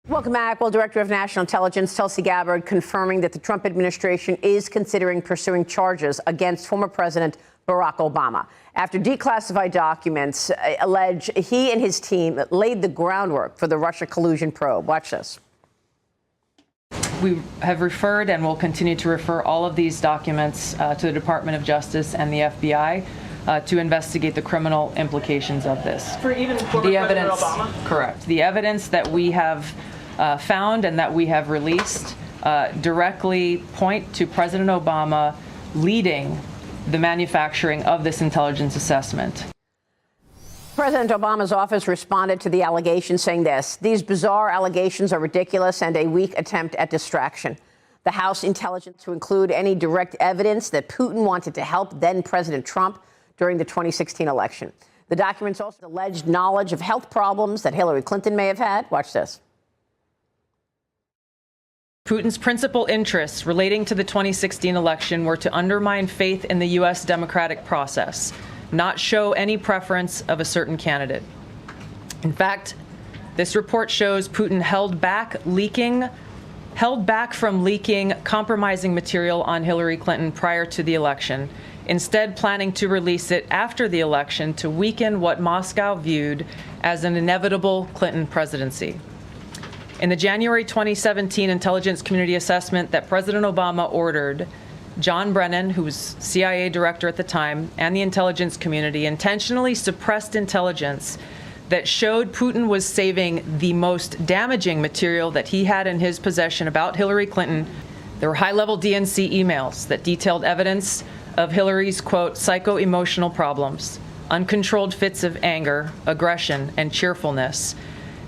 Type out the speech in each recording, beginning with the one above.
Welcome back. Well, Director of National Intelligence Tulsi Gabbard confirming that the Trump administration is considering pursuing charges against former President Barack Obama after declassified documents allege he and his team laid the groundwork for the Russia collusion probe. Watch this. We have referred and will continue to refer all of these documents to the Department of Justice and the FBI to investigate the criminal implications of this. For even former President Obama? Correct. The evidence that we have found and that we have released directly point to President Obama leading the manufacturing of this intelligence assessment. President Obama's office responded to the allegations saying this: "These bizarre allegations are ridiculous and a weak attempt at distraction." The House intelligence to include any direct evidence that Putin wanted to help then President Trump during the 2016 election. The documents also alleged knowledge of health problems that Hillary Clinton may have had. Watch this. Putin's principal interests relating to the 2016 election were to undermine faith in the U.S. democratic process, not show any preference of a certain candidate. In fact, this report shows Putin held back from leaking compromising material on Hillary Clinton prior to the election, instead planning to release it after the election to weaken what Moscow viewed as an inevitable Clinton presidency. In the January 2017 intelligence community assessment that President Obama ordered, John Brennan, who was CIA director at the time, and the intelligence community intentionally suppressed intelligence that showed Putin was saving the most damaging material that he had in his possession about Hillary Clinton. There were high-level DNC emails that detailed evidence of Hillary's, quote, psycho-emotional problems, uncontrolled fits of anger, aggression, and cheerfulness,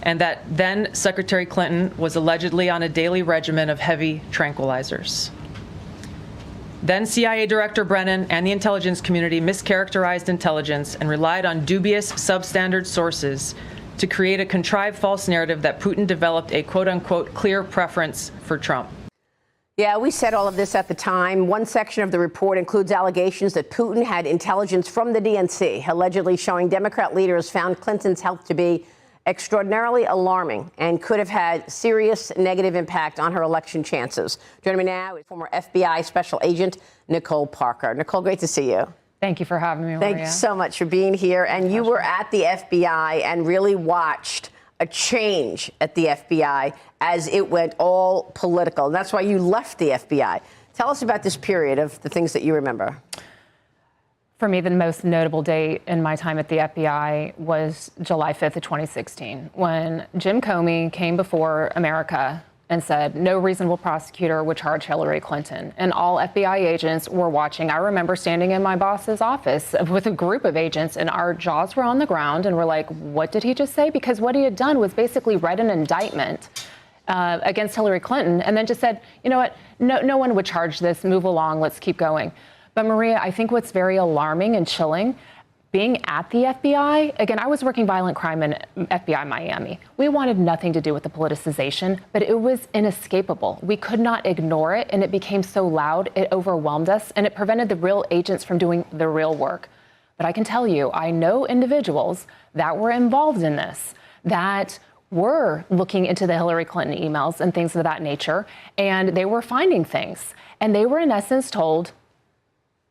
and that then Secretary Clinton was allegedly on a daily regimen of heavy tranquilizers. Then CIA Director Brennan and the intelligence community mischaracterized intelligence and relied on dubious substandard sources to create a contrived false narrative that Putin developed a quote-unquote clear preference for Trump. Yeah, we said all of this at the time. One section of the report includes allegations that Putin had intelligence from the DNC, allegedly showing Democrat leaders found Clinton's health to be extraordinarily alarming and could have had serious negative impact on her election chances. Joining me now is former FBI Special Agent Nicole Parker. Nicole, great to see you. Thank you for having me, Maria. Thank you so much for being here. And you were at the FBI and really watched a change at the FBI as it went all political. And that's why you left the FBI. Tell us about this period of the things that you remember. For me, the most notable date in my time at the FBI was July 5th of 2016, when Jim Comey came before America and said no reasonable prosecutor would charge Hillary Clinton. And all FBI agents were watching. I remember standing in my boss's office with a group of agents, and our jaws were on the ground, and we're like, what did he just say? Because what he had done was basically read an indictment against Hillary Clinton and then just said, you know what, no one would charge this, move along, let's keep going. But Maria, I think what's very alarming and chilling, being at the FBI, again, I was working violent crime in FBI Miami. We wanted nothing to do with the politicization, but it was inescapable. We could not ignore it, and it became so loud, it overwhelmed us, and it prevented the real agents from doing the real work. But I can tell you, I know individuals that were involved in this, that were looking into the Hillary Clinton emails and things of that nature, and they were finding things. And they were, in essence, told,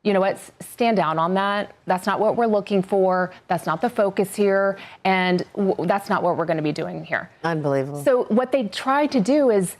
you know what, stand down on that. That's not what we're looking for. That's not the focus here. And that's not what we're going to be doing here. Unbelievable. So what they tried to do is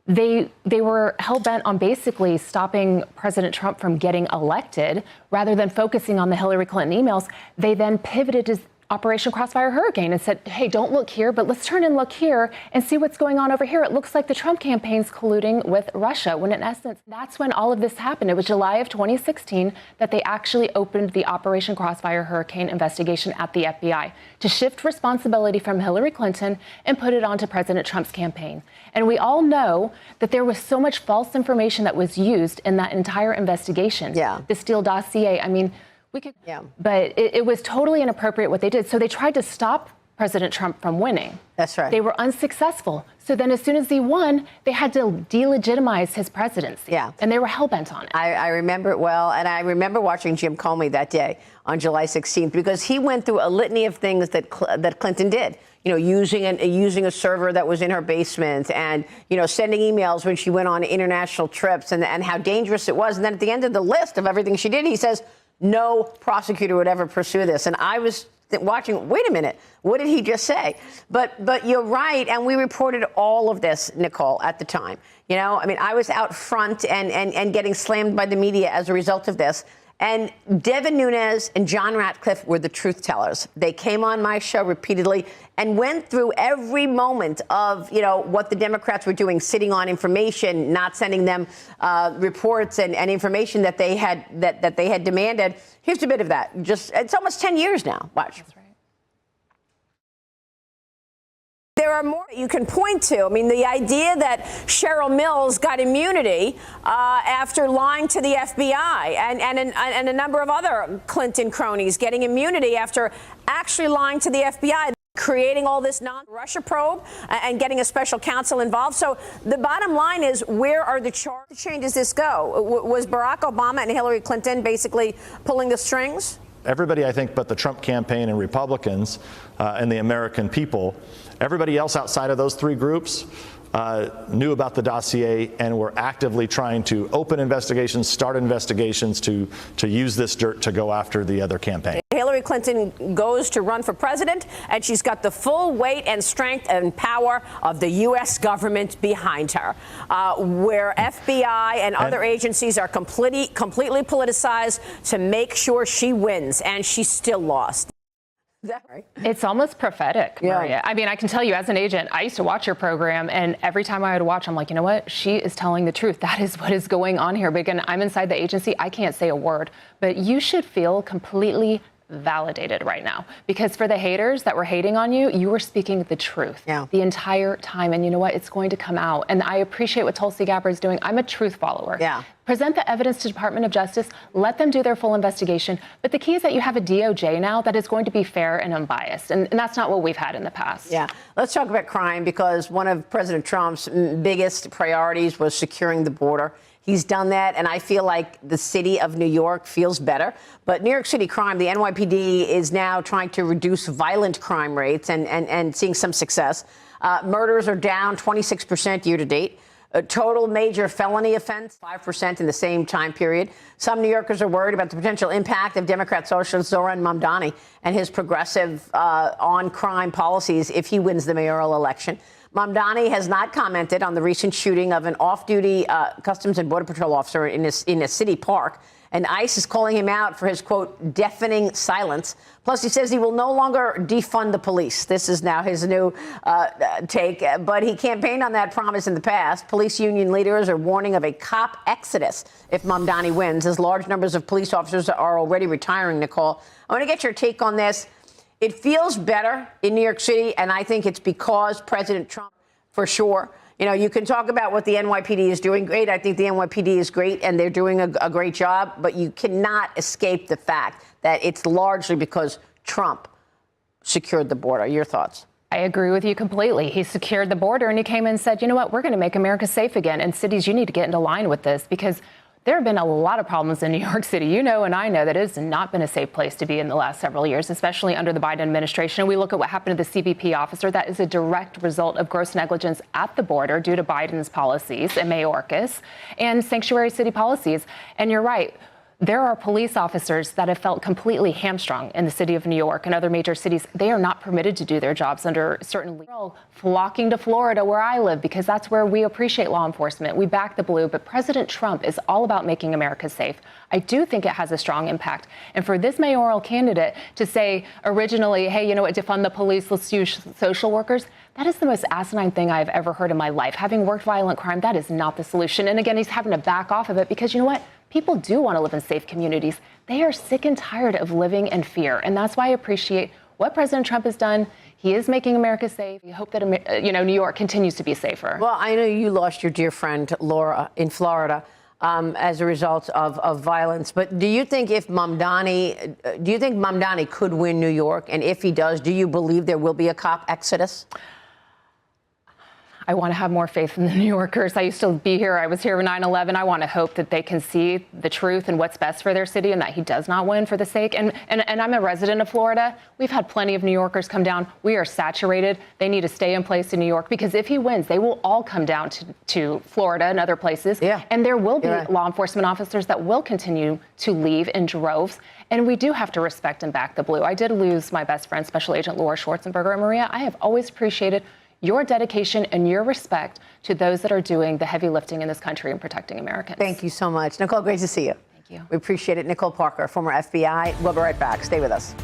they were hell-bent on basically stopping President Trump from getting elected rather than focusing on the Hillary Clinton emails. They then pivoted to Operation Crossfire Hurricane and said, hey, don't look here, but let's turn and look here and see what's going on over here. It looks like the Trump campaign's colluding with Russia, when in essence, that's when all of this happened. It was July of 2016 that they actually opened the Operation Crossfire Hurricane investigation at the FBI to shift responsibility from Hillary Clinton and put it onto President Trump's campaign. And we all know that there was so much false information that was used in that entire investigation. Yeah. The Steele dossier, I mean, we could, yeah. But it was totally inappropriate what they did. So they tried to stop President Trump from winning. That's right. They were unsuccessful. So then as soon as he won, they had to delegitimize his presidency. Yeah. And they were hell-bent on it. I remember it well, and I remember watching Jim Comey that day on July 16th, because he went through a litany of things that Clinton did. You know, using a server that was in her basement, and, you know, sending emails when she went on international trips, and how dangerous it was. And then at the end of the list of everything she did, he says, no prosecutor would ever pursue this. And I was watching, wait a minute, what did he just say? But you're right, and we reported all of this, Nicole, at the time. You know, I mean, I was out front and getting slammed by the media as a result of this. And Devin Nunes and John Ratcliffe were the truth tellers. They came on my show repeatedly and went through every moment of, you know, what the Democrats were doing, sitting on information, not sending them reports and information that they had demanded. Here's a bit of that. It's almost 10 years now. Watch. That's right. There are more you can point to. I mean, the idea that Cheryl Mills got immunity after lying to the FBI, and a number of other Clinton cronies getting immunity after actually lying to the FBI, creating all this non-Russia probe and getting a special counsel involved. So the bottom line is, where are the charges? How does this go? Was Barack Obama and Hillary Clinton basically pulling the strings? Everybody, I think, but the Trump campaign and Republicans and the American people, everybody else outside of those three groups knew about the dossier and were actively trying to open investigations, start investigations to use this dirt to go after the other campaign. Hillary Clinton goes to run for president, and she's got the full weight and strength and power of the U.S. government behind her, where FBI and other agencies are completely politicized to make sure she wins, and she still lost. Is that right? It's almost prophetic, Maria. Yeah. I mean, I can tell you as an agent, I used to watch your program, and every time I would watch, I'm like, you know what? She is telling the truth. That is what is going on here. But again, I'm inside the agency. I can't say a word. But you should feel completely validated right now, because for the haters that were hating on you, you were speaking the truth the entire time. And you know what? It's going to come out. And I appreciate what Tulsi Gabbard is doing. I'm a truth follower. Yeah. Present the evidence to Department of Justice. Let them do their full investigation. But the key is that you have a DOJ now that is going to be fair and unbiased. And that's not what we've had in the past. Yeah. Let's talk about crime, because one of President Trump's biggest priorities was securing the border. He's done that, and I feel like the city of New York feels better. But New York City crime, the NYPD is now trying to reduce violent crime rates and seeing some success. Murders are down 26% year to date. Total major felony offense, 5% in the same time period. Some New Yorkers are worried about the potential impact of Democrat socialist Zoran Mamdani and his progressive on-crime policies if he wins the mayoral election. Mamdani has not commented on the recent shooting of an off-duty Customs and Border Patrol officer in a city park. And ICE is calling him out for his, quote, deafening silence. Plus, he says he will no longer defund the police. This is now his new take. But he campaigned on that promise in the past. Police union leaders are warning of a cop exodus if Mamdani wins, as large numbers of police officers are already retiring, Nicole. I want to get your take on this. It feels better in New York City, and I think it's because President Trump, for sure. You know, you can talk about what the NYPD is doing great. I think the NYPD is great, and they're doing a great job. But you cannot escape the fact that it's largely because Trump secured the border. Your thoughts? I agree with you completely. He secured the border, and he came in and said, you know what, we're going to make America safe again. And cities, you need to get into line with this, because there have been a lot of problems in New York City. You know, and I know that it has not been a safe place to be in the last several years, especially under the Biden administration. We look at what happened to the CBP officer. That is a direct result of gross negligence at the border due to Biden's policies and Mayorkas and sanctuary city policies. And you're right. There are police officers that have felt completely hamstrung in the city of New York and other major cities. They are not permitted to do their jobs under certain laws. Flocking to Florida, where I live, because that's where we appreciate law enforcement. We back the blue. But President Trump is all about making America safe. I do think it has a strong impact. And for this mayoral candidate to say originally, hey, you know what, defund the police, let's use social workers, that is the most asinine thing I've ever heard in my life. Having worked violent crime, that is not the solution. And again, he's having to back off of it because, you know what? People do want to live in safe communities. They are sick and tired of living in fear. And that's why I appreciate what President Trump has done. He is making America safe. We hope that, New York continues to be safer. Well, I know you lost your dear friend, Laura, in Florida as a result of violence. But do you think Mamdani could win New York? And if he does, do you believe there will be a cop exodus? I want to have more faith in the New Yorkers. I used to be here. I was here for 9/11. I want to hope that they can see the truth and what's best for their city and that he does not win for the sake. And I'm a resident of Florida. We've had plenty of New Yorkers come down. We are saturated. They need to stay in place in New York because if he wins, they will all come down to Florida and other places. Yeah. And there will be Right. law enforcement officers that will continue to leave in droves. And we do have to respect and back the blue. I did lose my best friend, Special Agent Laura Schwarzenberger. And Maria, I have always appreciated your dedication and your respect to those that are doing the heavy lifting in this country and protecting Americans. Thank you so much. Nicole, great to see you. Thank you. We appreciate it. Nicole Parker, former FBI. We'll be right back. Stay with us.